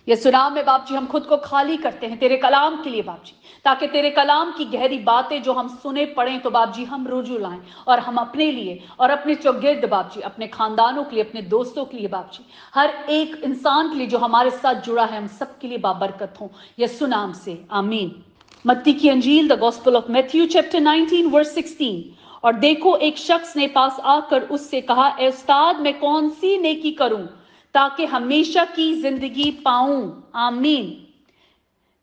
यीशु नाम में बाप जी हम खुद को खाली करते हैं तेरे कलाम के लिए बाप जी, ताकि तेरे कलाम की गहरी बातें जो हम सुने पढ़ें तो बाप जी हम रुजू लाएं और हम अपने लिए और अपने चौगिर्द बाप जी, अपने खानदानों के लिए, अपने दोस्तों के लिए बाप जी, हर एक इंसान के लिए जो हमारे साथ जुड़ा है, हम सब के लिए बाबरकत हो यीशु नाम से, आमीन। मत्ती की अंजील the gospel of Matthew chapter 19 verse 16। और देखो एक शख्स ने पास आकर उससे कहा, ए उस्ताद मैं कौन सी नेकी करूं ताकि हमेशा की जिंदगी पाऊं, आमीन।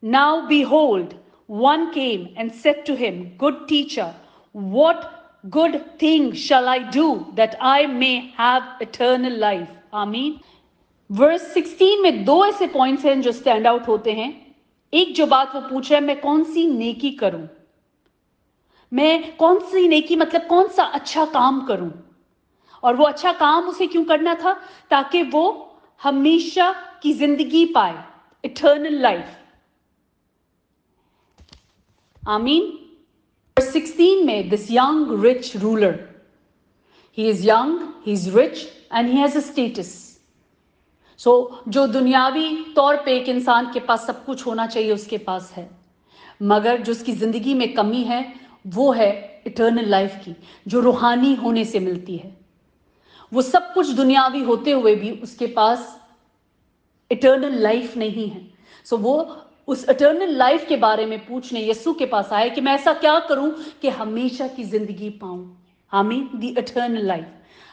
Now behold, one came and said to him, good teacher, what good thing shall I do that I may have eternal life, आमीन। वर्स 16 में दो ऐसे पॉइंट्स हैं जो स्टैंड आउट होते हैं। एक जो बात वो पूछ रहा है, मैं कौन सी नेकी करूं, मैं कौन सी नेकी मतलब कौन सा अच्छा काम करूं, और वो अच्छा काम उसे क्यों करना था, ताकि वो हमेशा की जिंदगी पाए, इटर्नल लाइफ, आमीन। 16 में this young rich ruler, he is young, he is rich and he has a status. सो जो दुनियावी तौर पे एक इंसान के पास सब कुछ होना चाहिए उसके पास है, मगर जो उसकी जिंदगी में कमी है वो है इटर्नल लाइफ की, जो रूहानी होने से मिलती है। वो सब कुछ दुनियावी होते हुए भी उसके पास इटर्नल लाइफ नहीं है। सो वो उस इटर्नल लाइफ के बारे में पूछने यीशु के पास आए कि मैं ऐसा क्या करूं कि हमेशा की जिंदगी पाऊं, आमीन, दी इटर्नल लाइफ।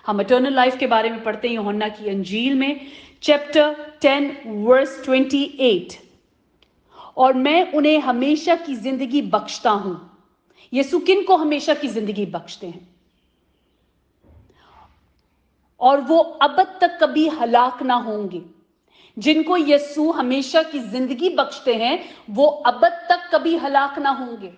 हम इटर्नल लाइफ के बारे में पढ़ते हैं यूहन्ना की अंजील में चैप्टर 10 वर्स 28। और मैं उन्हें हमेशा की जिंदगी बख्शता हूं। यीशु किन को हमेशा की जिंदगी बख्शते हैं, और वो अब तक कभी हलाक ना होंगे। जिनको यीशु हमेशा की जिंदगी बख्शते हैं वो अब तक कभी हलाक ना होंगे।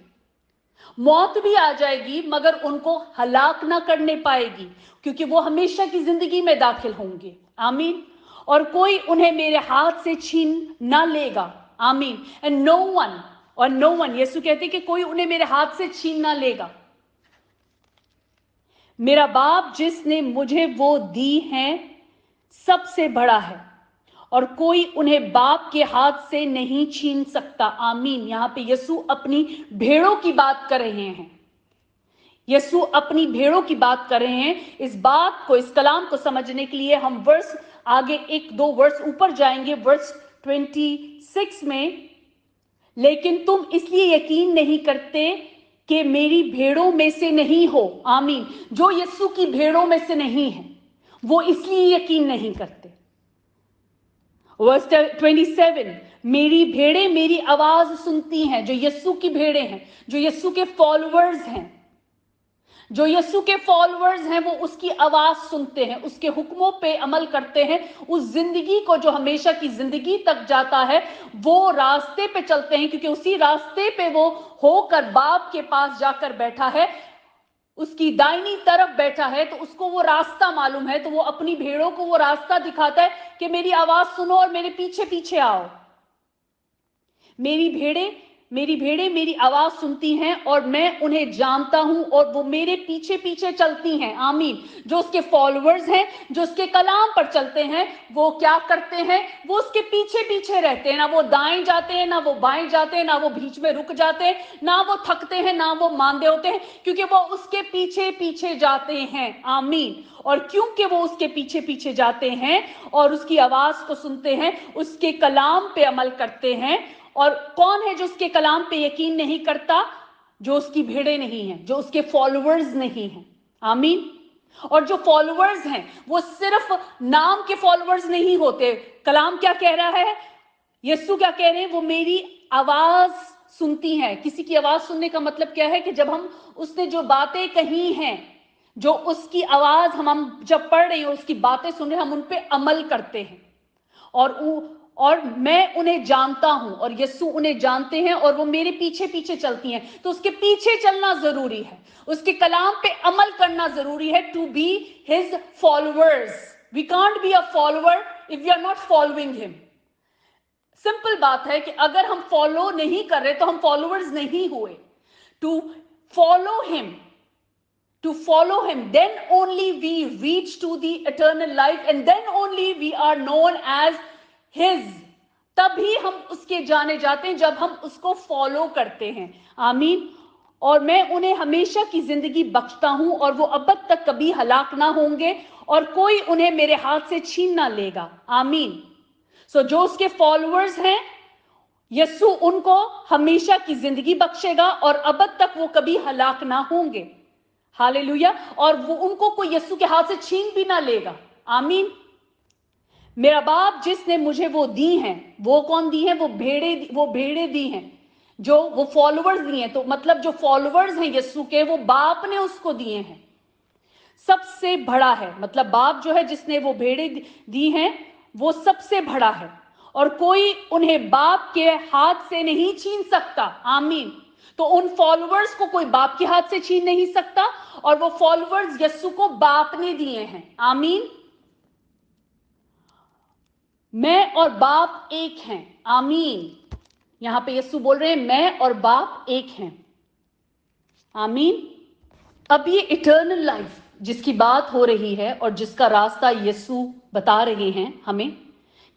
मौत भी आ जाएगी मगर उनको हलाक ना करने पाएगी, क्योंकि वो हमेशा की जिंदगी में दाखिल होंगे, आमीन। और कोई उन्हें मेरे हाथ से छीन ना लेगा, आमीन। एंड नो वन, और नो वन, यीशु कहते कि कोई उन्हें मेरे हाथ से छीन ना लेगा। मेरा बाप जिसने मुझे वो दी है सबसे बड़ा है, और कोई उन्हें बाप के हाथ से नहीं छीन सकता, आमीन। यहां पे यीशु अपनी भेड़ों की बात कर रहे हैं, यीशु अपनी भेड़ों की बात कर रहे हैं। इस बात को, इस कलाम को समझने के लिए हम वर्स आगे एक दो वर्स ऊपर जाएंगे, वर्स 26 में। लेकिन तुम इसलिए यकीन नहीं करते कि मेरी भेड़ों में से नहीं हो, आमीन। जो यीशु की भेड़ों में से नहीं है वो इसलिए यकीन नहीं करते। वर्स 27, मेरी भेड़ें मेरी आवाज सुनती हैं, जो यीशु की भेड़ें हैं, जो यीशु के फॉलोअर्स हैं, जो यीशु के फॉलोअर्स हैं, वो उसकी आवाज सुनते हैं, उसके हुक्मों पे अमल करते हैं। उस जिंदगी को जो हमेशा की जिंदगी तक जाता है वो रास्ते पे चलते हैं, क्योंकि उसी रास्ते पे वो होकर बाप के पास जाकर बैठा है, उसकी दाहिनी तरफ बैठा है, तो उसको वो रास्ता मालूम है। तो वो अपनी भेड़ों को वो रास्ता दिखाता है कि मेरी आवाज सुनो और मेरे पीछे पीछे आओ। मेरी भेड़ें मेरी आवाज सुनती हैं और मैं उन्हें जानता हूं और वो मेरे पीछे पीछे चलती हैं, आमीन। जो उसके फॉलोअर्स हैं, जो उसके कलाम पर चलते हैं, वो क्या करते हैं, वो उसके पीछे पीछे रहते हैं। ना वो दाएं जाते हैं, ना वो बाएं जाते हैं, ना वो बीच में रुक जाते हैं, ना वो थकते हैं, ना वो मांदे होते हैं, क्योंकि वो उसके पीछे पीछे जाते हैं, आमीन। और क्योंकि वो उसके पीछे पीछे जाते हैं और उसकी आवाज को सुनते हैं, उसके कलाम पे अमल करते हैं। और कौन है जो उसके कलाम पे यकीन नहीं करता? जो उसकी भेड़ें नहीं हैं, जो उसके फॉलोअर्स नहीं हैं, आमीन। और जो फॉलोअर्स हैं वो सिर्फ नाम के फॉलोअर्स नहीं होते। कलाम क्या कह रहा है, यीशु क्या कह रहे हैं, वो मेरी आवाज सुनती हैं। किसी की आवाज सुनने का मतलब क्या है कि जब हम उसने जो बातें कही हैं, जो उसकी आवाज हम जब पढ़ रहे हैं, उसकी बातें सुन रहे हैं, हम उन पे अमल करते हैं। और मैं उन्हें जानता हूं और यीशु उन्हें जानते हैं और वो मेरे पीछे पीछे चलती हैं। तो उसके पीछे चलना जरूरी है, उसके कलाम पे अमल करना जरूरी है, to be his followers. We can't be a follower if we are not following him. Simple बात है कि अगर हम फॉलो नहीं कर रहे तो हम फॉलोअर्स नहीं हुए। To follow him, to follow him, then only we reach to the eternal life, and then only we are known as his तभी हम उसके जाने जाते हैं जब हम उसको फॉलो करते हैं। आमीन। और मैं उन्हें हमेशा की जिंदगी बख्शता हूं और वो अब तक कभी हलाक ना होंगे और कोई उन्हें मेरे हाथ से छीन ना लेगा। आमीन। सो जो उसके फॉलोअर्स हैं, यीशु उनको हमेशा की जिंदगी बख्शेगा और अब तक वो कभी हलाक ना होंगे। हालेलुया। और वो उनको कोई यीशु के हाथ से छीन भी ना लेगा। आमीन। मेरा बाप जिसने मुझे वो दी हैं, वो कौन दी हैं? वो भेड़े दी हैं, जो वो फॉलोअर्स दिए हैं। तो मतलब जो फॉलोअर्स हैं यीशु के, वो बाप ने उसको दिए हैं। सबसे बड़ा है, मतलब बाप जो है जिसने वो भेड़े दी हैं, वो सबसे बड़ा है और कोई उन्हें बाप के हाथ से नहीं छीन सकता। आमीन। तो उन फॉलोअर्स को कोई बाप के हाथ से छीन नहीं सकता और वो फॉलोअर्स यीशु को बाप ने दिए हैं। आमीन। मैं और बाप एक हैं। आमीन। यहां पे यीशु बोल रहे हैं मैं और बाप एक हैं। आमीन। अब ये इटर्नल लाइफ जिसकी बात हो रही है और जिसका रास्ता यीशु बता रहे हैं हमें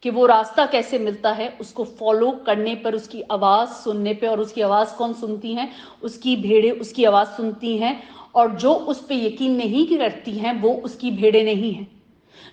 कि वो रास्ता कैसे मिलता है, उसको फॉलो करने पर, उसकी आवाज सुनने पे। और उसकी आवाज कौन सुनती हैं? उसकी भेड़ें उसकी आवाज सुनती हैं। और जो उस पे यकीन नहीं करती हैं वो उसकी भेड़ें नहीं हैं।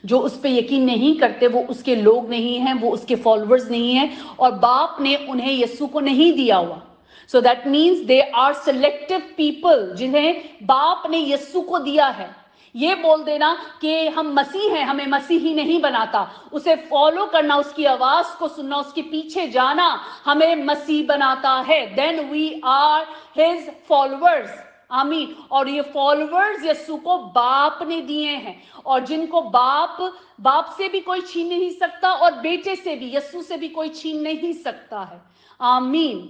जो उस पे यकीन नहीं करते वो उसके लोग नहीं हैं, वो उसके फॉलोअर्स नहीं हैं और बाप ने उन्हें यीशु को नहीं दिया हुआ। So that means they are selective people जिन्हें बाप ने यीशु को दिया है। ये बोल देना कि हम मसीह हैं, हमें मसीह ही नहीं बनाता। उसे फॉलो करना, उसकी आवाज को सुनना, उसके पीछे जाना हमें मसीह बनाता है। Then we are his followers. आमीन। और ये फॉलोअर्स यीशु को बाप ने दिए हैं और जिनको बाप से भी कोई छीन नहीं सकता और बेटे से भी, यीशु से भी कोई छीन नहीं सकता है। आमीन।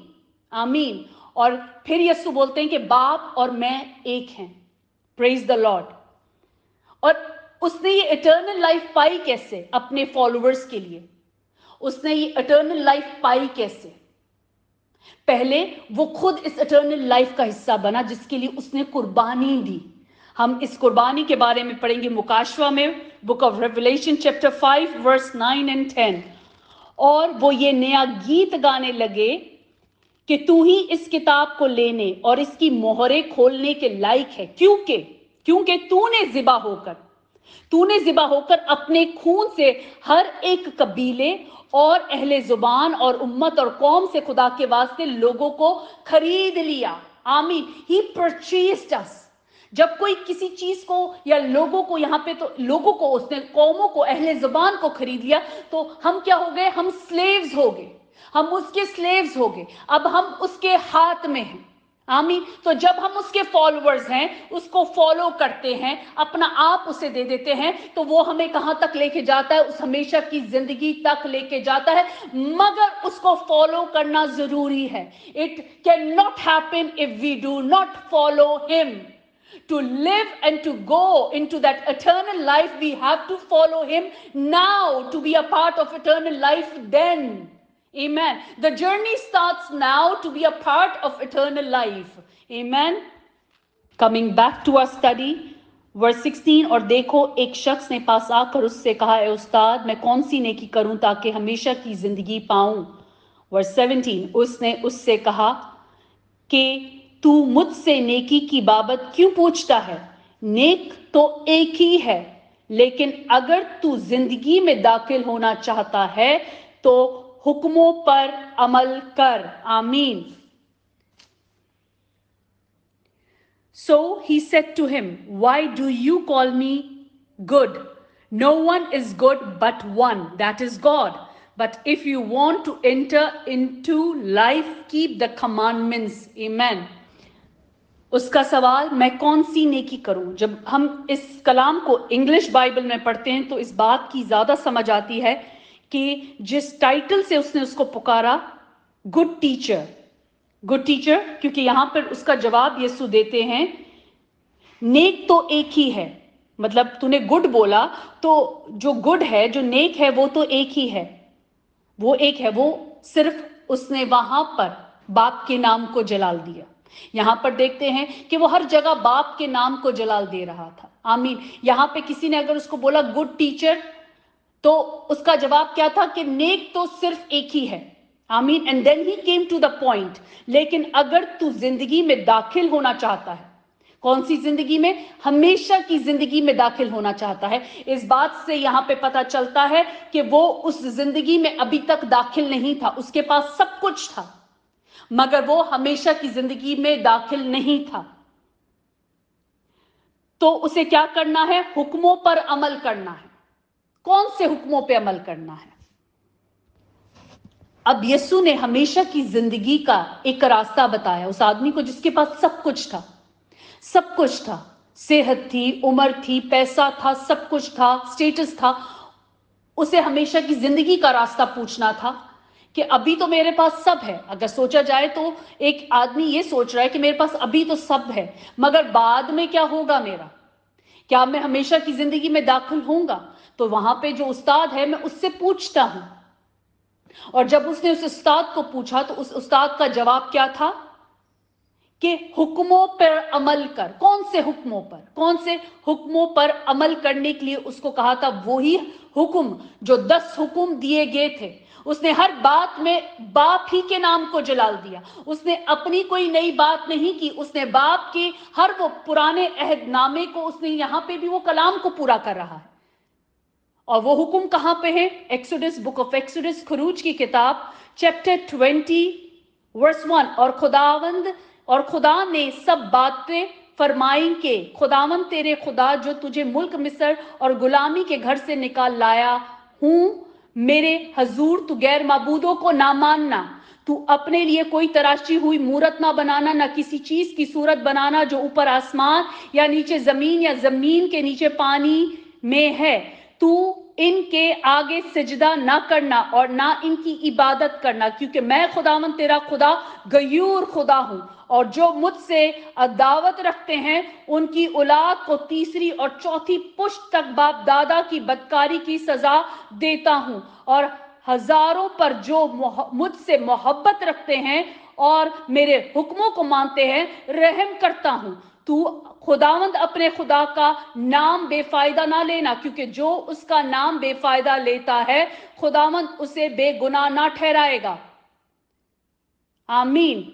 आमीन। और फिर यीशु बोलते हैं कि बाप और मैं एक हैं। Praise the Lord. और उसने ये इटर्नल लाइफ पाई कैसे? अपने फॉलोअर्स के लिए उसने ये इटर्नल लाइफ पाई कैसे? पहले वो खुद इस इटर्नल लाइफ का हिस्सा बना जिसके लिए उसने कुर्बानी दी। हम इस कुर्बानी के बारे में पढ़ेंगे मुकाशवा में, book of revelation chapter 5 verse 9 and 10। और वो ये नया गीत गाने लगे कि तू ही इस किताब को लेने और इसकी मोहरें खोलने के लायक है, क्योंकि तूने ज़िबा होकर अपने खून से हर एक कबीले और अहले जुबान और उम्मत और कौम से खुदा के वास्ते लोगों को खरीद लिया। आमीन। ही परचेस्ड अस। जब कोई किसी चीज को या लोगों को, यहां पे तो लोगों को उसने, कौमों को, अहले जुबान को खरीद लिया, तो हम क्या हो गए? हम स्लेव्स हो गए, हम उसके स्लेव्स हो गए। अब हम उसके हाथ में हैं। आमीन। तो जब हम उसके फॉलोअर्स हैं, उसको फॉलो करते हैं, अपना आप उसे दे देते हैं, तो वो हमें कहां तक लेके जाता है? उस हमेशा की जिंदगी तक लेके जाता है। मगर उसको फॉलो करना जरूरी है। It can not happen if we do not follow him. To live and to go into that eternal life, we have to follow him now to be a part of eternal life then. Amen. The journey starts now to be a part of eternal life. Amen. Coming back to our study, verse 16। और देखो, एक शख्स ने पास आकर उससे कहा, ए उस्ताद, मैं कौन सी नेकी करूं ताकि हमेशा की जिंदगी पाऊं? verse 17। उसने उससे कहा कि तू मुझसे नेकी की बाबत क्यों पूछता है? नेक तो एक ही है, लेकिन अगर तू जिंदगी में दाखिल होना चाहता है तो हुक्मों पर अमल कर। आमीन। So he said to him, why do you call me good? No one is good but one, that is God. But if you want to enter into life, keep the commandments. Amen. उसका सवाल, मैं कौन सी नेकी करूं? जब हम इस कलाम को इंग्लिश बाइबल में पढ़ते हैं तो इस बात की ज्यादा समझ आती है कि जिस टाइटल से उसने उसको पुकारा, गुड टीचर, क्योंकि यहां पर उसका जवाब यीशु देते हैं, नेक तो एक ही है। मतलब तूने गुड बोला, तो जो गुड है, जो नेक है, वो तो एक ही है, वो एक है। वो सिर्फ उसने वहां पर बाप के नाम को जलाल दिया। यहां पर देखते हैं कि वो हर जगह बाप के नाम को जलाल दे रहा था। आमीन। यहां पे किसी ने अगर उसको बोला गुड टीचर, तो उसका जवाब क्या था कि नेक तो सिर्फ एक ही है, आमीन। And then he came to the point, लेकिन अगर तू जिंदगी में दाखिल होना चाहता है, कौन सी जिंदगी में? हमेशा की जिंदगी में दाखिल होना चाहता है। इस बात से यहां पे पता चलता है कि वो उस जिंदगी में अभी तक दाखिल नहीं था। उसके पास सब कुछ था, मगर वो हमेशा की जिंदगी में दाखिल नहीं था। तो उसे क्या करना है? हुक्मों पर अमल करना है। कौन से हुक्मों पे अमल करना है? अब यीशु ने हमेशा की जिंदगी का एक रास्ता बताया उस आदमी को जिसके पास सब कुछ था। सब कुछ था, सेहत थी, उम्र थी, पैसा था, सब कुछ था, स्टेटस था। उसे हमेशा की जिंदगी का रास्ता पूछना था कि अभी तो मेरे पास सब है। अगर सोचा जाए तो एक आदमी ये सोच रहा है कि मेरे पास अभी तो सब है, मगर बाद में क्या होगा मेरा? क्या मैं हमेशा की जिंदगी में दाखिल होऊंगा? तो वहां पे जो उस्ताद है, मैं उससे पूछता हूं। और जब उसने उस उस्ताद को पूछा तो उस उस्ताद का जवाब क्या था कि हुक्मों पर अमल कर। कौन से हुक्मों पर? कौन से हुक्मों पर अमल करने के लिए उसको कहा था? वही हुक्म जो 10 हुक्म दिए गए थे। उसने हर बात में बाप ही के नाम को जलाल दिया। उसने अपनी कोई नई बात नहीं की। उसने बाप के हर वो पुराने अहदनामे को, उसने यहां पे भी वो कलाम को पूरा कर रहा है। और वो हुक्म कहां पे है? एक्सोडस, बुक ऑफ एक्सोडस, खरूज की किताब, चैप्टर 20 वर्स 1। और खुदा ने सब बातें फरमाई के खुदावंद तेरे खुदा जो तुझे मुल्क मिस्र और गुलामी के घर से निकाल लाया हूं, मेरे हजूर तू गैर माबूदों को ना मानना, तू अपने लिए कोई तराशी हुई मूरत ना बनाना, ना किसी चीज की सूरत बनाना जो ऊपर आसमान या नीचे जमीन या जमीन के नीचे पानी में है। तू इनके आगे सिजदा ना करना और ना इनकी इबादत करना, क्योंकि मैं खुदावंद तेरा खुदा गयूर खुदा हूं, और जो मुझसे अदावत रखते हैं उनकी औलाद को तीसरी और चौथी पुश्त तक बाप दादा की बदकारी की सजा देता हूं, और हजारों पर जो मुझसे मोहब्बत रखते हैं और मेरे हुक्मों को मानते हैं रहम करता हूं। तू खुदावंद अपने खुदा का नाम बेफायदा ना लेना, क्योंकि जो उसका नाम बेफायदा लेता है खुदावंद उसे बेगुनाह ना ठहराएगा। आमीन।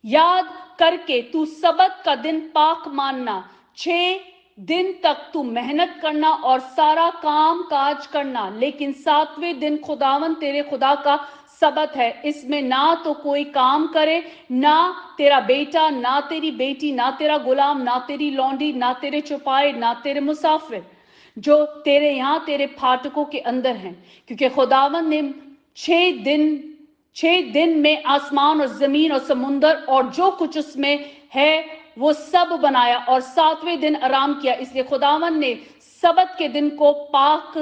याद करके तू सबत का दिन पाक मानना, 6 दिन तक तू मेहनत करना और सारा काम काज करना, लेकिन 7वें दिन खुदावंद तेरे खुदा का सबत है। इसमें ना तो कोई काम करे, ना तेरा बेटा, ना तेरी बेटी, ना तेरा गुलाम, ना तेरी लौंडी, ना तेरे चौपाए, ना तेरे मुसाफिर जो तेरे यहां तेरे फाटकों के अंदर हैं, क्योंकि खुदावंद ने 6 दिन में आसमान और जमीन और समुंदर और जो कुछ उसमें है वो सब बनाया, और 7वें दिन आराम किया। इसलिए खुदावंद ने सबत के दिन को पाक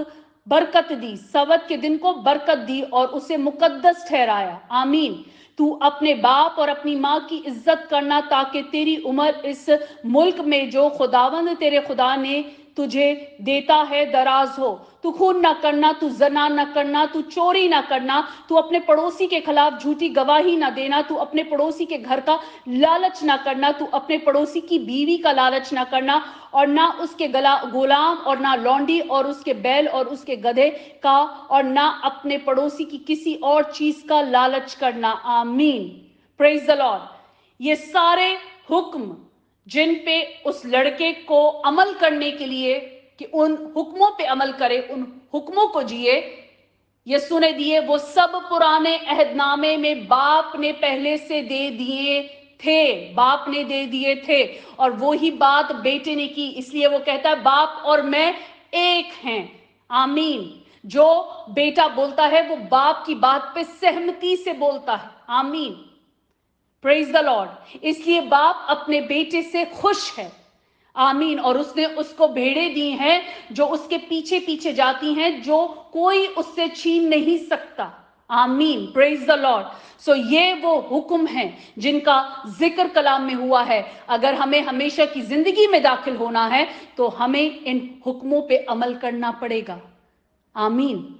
बरकत दी, सबत के दिन को बरकत दी और उसे मुकद्दस ठहराया। आमीन। तू अपने बाप और अपनी माँ की इज्जत करना, ताकि तेरी उम्र इस मुल्क में जो खुदावंद तेरे खुदा ने तुझे देता है दराज हो। तू खून ना करना, तू जना ना करना, तू चोरी ना करना, तू अपने पड़ोसी के खिलाफ झूठी गवाही ना देना, तू अपने पड़ोसी के घर का लालच ना करना, तू अपने पड़ोसी की बीवी का लालच ना करना, और ना उसके गुलाम और ना लौंडी और उसके बैल और उसके गधे का, और ना अपने पड़ोसी की किसी और चीज का लालच करना। आमीन। Praise the Lord. ये सारे हुक्म जिन पे उस लड़के को अमल करने के लिए कि उन हुक्मों पे अमल करे, उन हुक्मों को जिए, यीशु ने दिए। वो सब पुराने अहदनामे में बाप ने पहले से दे दिए थे, बाप ने दे दिए थे, और वो ही बात बेटे ने की। इसलिए वो कहता है बाप और मैं एक हैं। आमीन। जो बेटा बोलता है वो बाप की बात पे सहमति से बोलता है। आमीन। Praise the Lord. इसलिए बाप अपने बेटे से खुश है। आमीन। और उसने उसको भेड़ें दी हैं जो उसके पीछे पीछे जाती हैं, जो कोई उससे छीन नहीं सकता। आमीन। Praise the Lord. सो ये वो हुक्म हैं जिनका जिक्र कलाम में हुआ है। अगर हमें हमेशा की जिंदगी में दाखिल होना है तो हमें इन हुक्मों पे अमल करना पड़ेगा। आमीन।